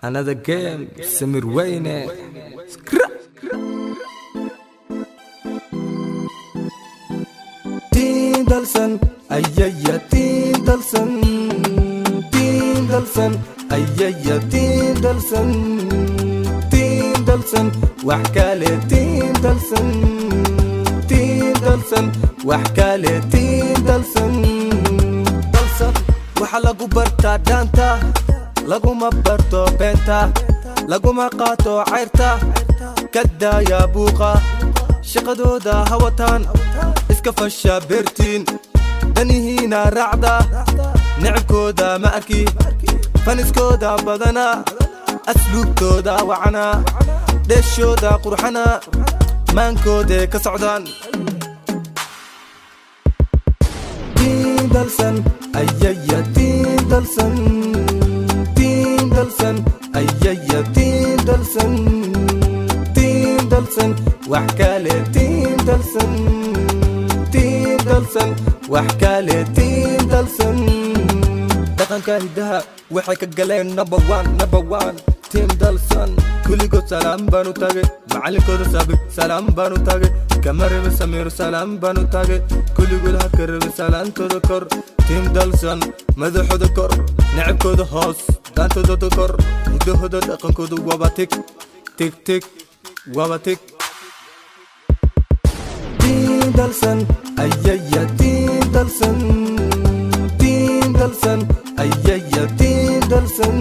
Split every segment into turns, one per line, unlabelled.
Another game, Samir Wayne. Tindalsan, ayaya Tindalsan, Tindalsan, ayaya Tindalsan, Tindalsan, وحكالي Tindalsan, Tindalsan, وحكالي Tindalsan. waxa lagu bartaa daanta laguma barto beenta laguma qaato cayrta kadaya buuqa shaqadooda hawataan iska fasha beertiin danihiina raacda nicibkooda ma arki faniskooda badana asluubtooda wacana dheeshooda qurxana maankooda ka socdaan Tindalsan, ayaya Tindalsan, Tindalsan, ayaya Tindalsan, Tindalsan, وحكالي Tindalsan, Tindalsan, وحكالي Tindalsan. dhaqanka hidaha waxay ka galeen number one Tindalsan. kulligood salaam baan u tagay macalinkooda saabiq salaam baan u tagay kamarebe Samir salaam baan u tagay kulligood ha ka rabin salaantooda kor Tindalsan madaxooda kor nicibkooda hoos daantooda kor hidahooda dhaqankooda waba tig waba tig Tindalsan, ayaya Tindalsan, Tindalsan, ayaya Tindalsan,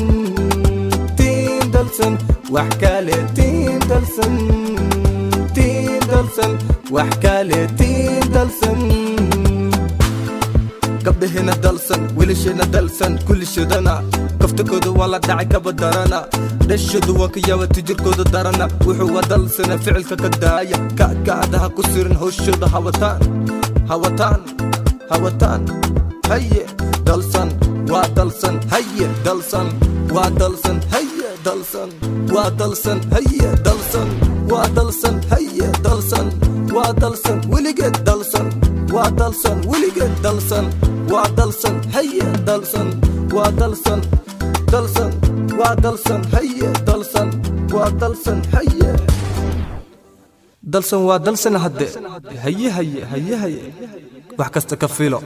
Tindalsan, وحكالي Tindalsan, Tindalsan, وحكالي Tindalsan. gabdhahena dalsan wiilashena dalsan kulli shidana kaftakooda waa la dhacay kaba darana dhashooda waa ka yaaba tijirkooda darana wuxuu waa dalsana ficilka ka daaya kacadaha ku sirin hawshooda hawataan haye dalsan waa dalsan haye dalsan waa dalsan haye dalsan waa dalsan haye dalsan waa dalsan haye dalsan waa dalsan weligeed dalsan waa dalsan weligeed dalsan waa dalsan haye dalsan waa dalsan waa dalsan haye dalsan waa dalsan haye dalsan waa dalsan hadde haye wax kasta ka filo